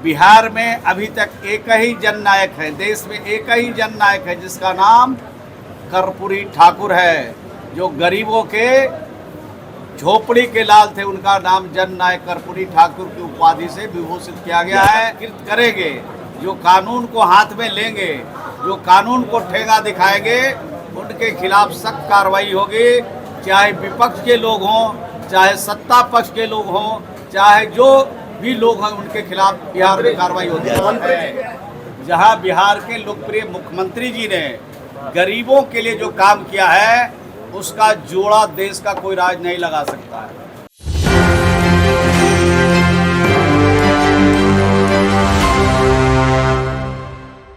बिहार में अभी तक एक ही जननायक है, देश में एक ही जननायक है जिसका नाम कर्पूरी ठाकुर है। जो गरीबों के झोपड़ी के लाल थे, उनका नाम जननायक कर्पूरी ठाकुर की उपाधि से विभूषित किया गया है। कृत करेंगे जो कानून को हाथ में लेंगे, जो कानून को ठेंगा दिखाएंगे, उनके खिलाफ सख्त कार्रवाई होगी। चाहे विपक्ष के लोग हों, चाहे सत्ता पक्ष के लोग हों, चाहे जो भी लोग हैं, उनके खिलाफ बिहार में कार्रवाई होगी। जहां बिहार के लोकप्रिय मुख्यमंत्री जी ने गरीबों के लिए जो काम किया है, उसका जोड़ा देश का कोई राज नहीं लगा सकता है।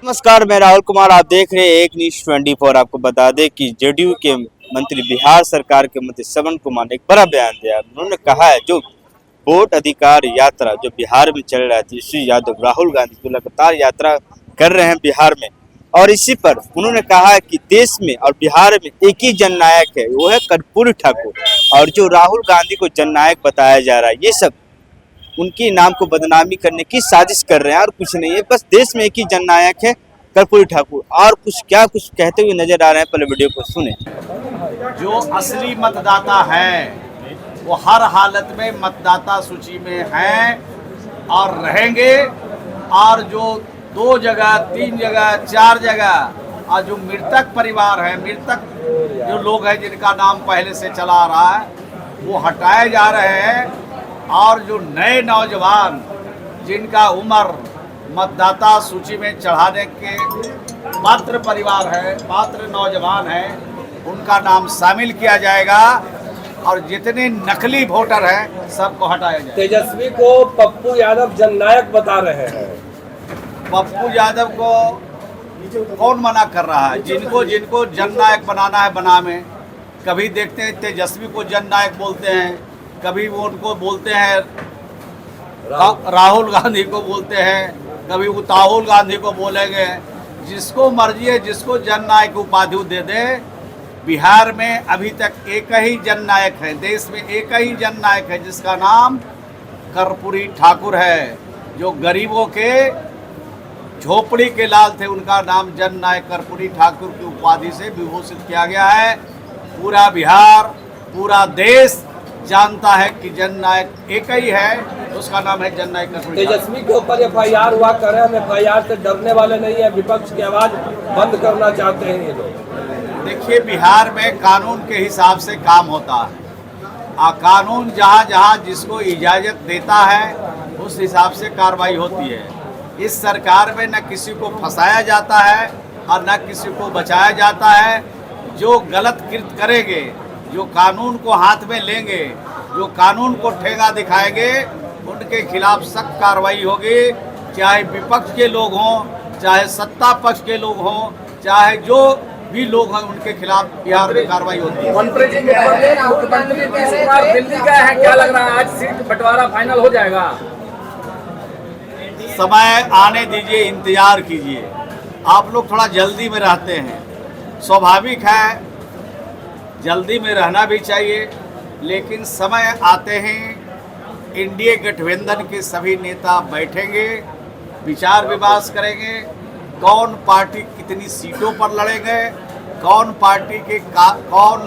नमस्कार, मैं राहुल कुमार, आप देख रहे हैं एक न्यूज़ 24। आपको बता दें कि जेडीयू के मंत्री, बिहार सरकार के मंत्री श्रवण कुमार ने एक बड़ा बयान दिया। उन्होंने कहा है जो वोट अधिकार यात्रा जो बिहार में चल रहा है, तेजस्वी यादव राहुल गांधी जो लगातार यात्रा कर रहे हैं बिहार में, और इसी पर उन्होंने कहा है कि देश में और बिहार में एक ही जननायक है, वो है कर्पूरी ठाकुर। और जो राहुल गांधी को जननायक बताया जा रहा है, ये सब उनके नाम को बदनामी करने की साजिश कर रहे हैं और कुछ नहीं है। बस देश में एक ही जननायक है, कर्पूरी ठाकुर। और कुछ कहते हुए नजर आ रहे हैं, पहले वीडियो को सुने। जो असली मतदाता है वो हर हालत में मतदाता सूची में हैं और रहेंगे। और जो 2 जगह, 3 जगह, 4 जगह और जो मृतक परिवार है, मृतक जो लोग हैं जिनका नाम पहले से चला आ रहा है, वो हटाए जा रहे हैं। और जो नए नौजवान जिनका उम्र मतदाता सूची में चढ़ाने के पात्र परिवार है, पात्र नौजवान हैं, उनका नाम शामिल किया जाएगा। और जितने नकली वोटर हैं सबको हटाया जाएगा। तेजस्वी को पप्पू यादव जननायक बता रहे हैं। पप्पू यादव को कौन मना कर रहा है? जिनको जननायक बनाना है बनावे। कभी देखते हैं तेजस्वी को जननायक बोलते हैं, कभी वो उनको बोलते हैं राहुल गांधी को बोलते हैं, कभी वो राहुल गांधी को बोलेंगे। जिसको मर्जी है, जिसको जननायक उपाधि दे दे। बिहार में अभी तक एक ही जननायक है, देश में एक ही जननायक है जिसका नाम कर्पूरी ठाकुर है। जो गरीबों के झोपड़ी के लाल थे, उनका नाम जननायक कर्पूरी ठाकुर की उपाधि से विभूषित किया गया है। पूरा बिहार, पूरा देश जानता है कि जननायक एक ही है, उसका नाम है जननायक कर्पूरी। तेजस्वी के ऊपर FIR हुआ करे, हम FIR से डरने वाले नहीं है। विपक्ष की आवाज बंद करना चाहते हैं ये लोग। देखिए, बिहार में कानून के हिसाब से काम होता है। कानून जहाँ जहाँ जिसको इजाज़त देता है, उस हिसाब से कार्रवाई होती है। इस सरकार में न किसी को फंसाया जाता है और न किसी को बचाया जाता है। जो गलत कृत्य करेंगे, जो कानून को हाथ में लेंगे, जो कानून को ठेंगा दिखाएंगे, उनके खिलाफ सख्त कार्रवाई होगी। चाहे विपक्ष के लोग हों, चाहे सत्ता पक्ष के लोग हों, चाहे जो भी लोग हैं, उनके खिलाफ बिहार में कार्रवाई होती है। मुख्यमंत्री दिल्ली गए हैं, क्या लग रहा है आज सीट बंटवारा फाइनल हो जाएगा? समय आने दीजिए, इंतजार कीजिए। आप लोग थोड़ा जल्दी में रहते हैं, स्वाभाविक है, जल्दी में रहना भी चाहिए। लेकिन समय आते ही एनडीए गठबंधन के सभी नेता बैठेंगे, विचार विमर्श करेंगे। कौन पार्टी कितनी सीटों पर लड़ेंगे, कौन पार्टी के कौन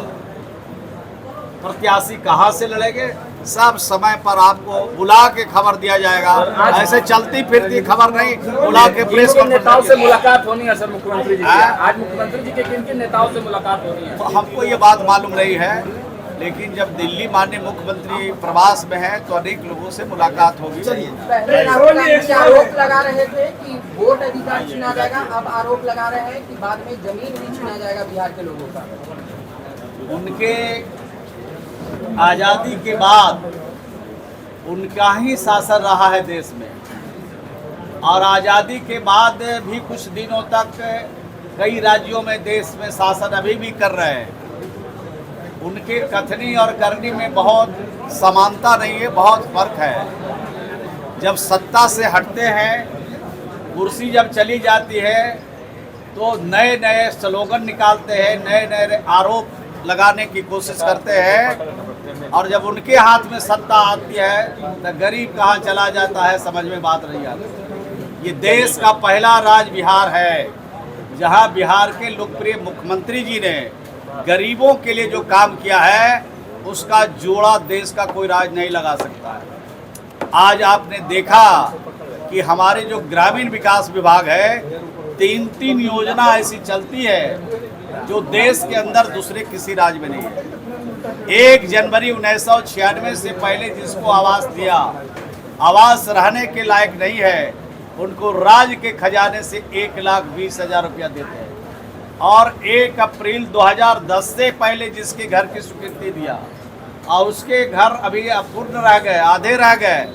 प्रत्याशी कहां से लड़ेंगे, सब समय पर आपको बुला के खबर दिया जाएगा। ऐसे चलती फिरती खबर नहीं, बुला के प्रेस नेताओं से मुलाकात होनी है सर मुख्यमंत्री जी की। आज मुख्यमंत्री जी के किन नेताओं से मुलाकात होनी है? हमको ये बात मालूम नहीं है, लेकिन जब दिल्ली माननीय मुख्यमंत्री प्रवास में है तो अनेक लोगों से मुलाकात होगी। आरोप लगा रहे थे कि वोट अधिकार छीना जाएगा, अब आरोप लगा रहे हैं कि बाद में जमीन भी छीना जाएगा बिहार के लोगों का। उनके आज़ादी के बाद उनका ही शासन रहा है देश में, और आज़ादी के बाद भी कुछ दिनों तक कई राज्यों में देश में शासन अभी भी कर रहे हैं। उनके कथनी और करनी में बहुत समानता नहीं है, बहुत फर्क है। जब सत्ता से हटते हैं, कुर्सी जब चली जाती है, तो नए नए स्लोगन निकालते हैं, नए नए आरोप लगाने की कोशिश करते हैं। और जब उनके हाथ में सत्ता आती है तो गरीब कहाँ चला जाता है, समझ में बात नहीं आती। ये देश का पहला राज्य बिहार है जहां बिहार के लोकप्रिय मुख्यमंत्री जी ने गरीबों के लिए जो काम किया है उसका जोड़ा देश का कोई राज नहीं लगा सकता है। आज आपने देखा कि हमारे जो ग्रामीण विकास विभाग है 3-3 योजना ऐसी चलती है जो देश के अंदर दूसरे किसी राज्य में नहीं है। 1 जनवरी 1996 से पहले जिसको आवास दिया, आवास रहने के लायक नहीं है, उनको राज्य के खजाने से 1,20,000 रुपया देते हैं। और 1 अप्रैल 2010 से पहले जिसके घर की स्वीकृति दिया और उसके घर अभी अपूर्ण रह गए, आधे रह गए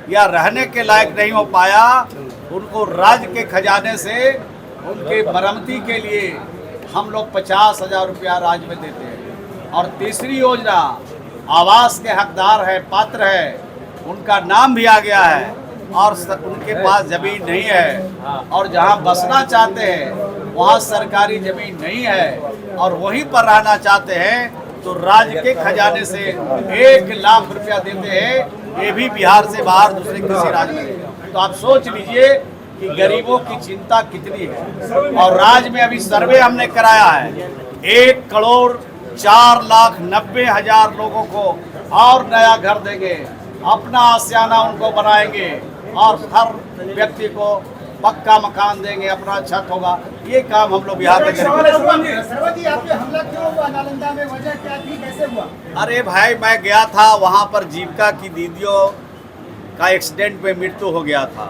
या रहने के लायक नहीं हो पाया, उनको राज्य के खजाने से उनके मरम्मती के लिए हम लोग 50,000 रुपया राज्य में देते हैं। और तीसरी योजना आवास के हकदार है, पात्र है, उनका नाम भी आ गया है और उनके पास जमीन नहीं है और जहां बसना चाहते हैं वहां सरकारी जमीन नहीं है और वहीं पर रहना चाहते हैं तो राज्य के खजाने से 1 लाख रुपया देते हैं। ये भी बिहार से बाहर दूसरे किसी राज्य में नहीं। तो आप सोच लीजिए कि गरीबों की चिंता कितनी है। और राज्य में अभी सर्वे हमने कराया है, 1,04,90,000 लोगों को और नया घर देंगे, अपना आशियाना उनको बनाएंगे और हर व्यक्ति को पक्का मकान देंगे, अपना छत होगा। ये काम हम लोग बिहार में करेंगे। सरवती, आप पे हमला क्यों हुआ नालंदा में, वजह क्या थी, कैसे हुआ? अरे भाई, मैं गया था वहाँ पर, जीविका की दीदियों का एक्सीडेंट में मृत्यु हो गया था।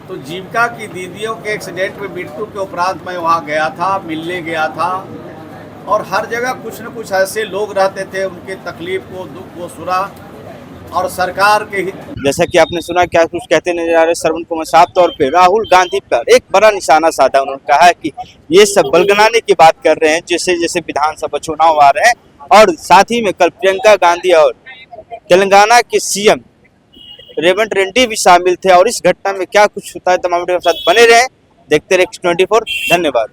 तो जीविका की दीदियों के एक्सीडेंट में मृत्यु के उपरांत मैं वहाँ गया था, मिलने गया था और हर जगह कुछ न कुछ ऐसे लोग रहते थे, उनके तकलीफ को, दुख को सुना और सरकार के हित। जैसा कि आपने सुना, क्या कुछ कहते नजर आ रहे श्रवण कुमार। साफ तौर पे राहुल गांधी पर एक बड़ा निशाना साधा। उन्होंने कहा है कि ये सब बलगनाने की बात कर रहे हैं जैसे जैसे विधानसभा चुनाव आ रहे हैं। और साथ ही में कल प्रियंका गांधी और तेलंगाना के सीएम रेवंत रेड्डी भी शामिल थे। और इस घटना में क्या कुछ होता है, तमाम के साथ बने रहे, देखते रहे X24। धन्यवाद।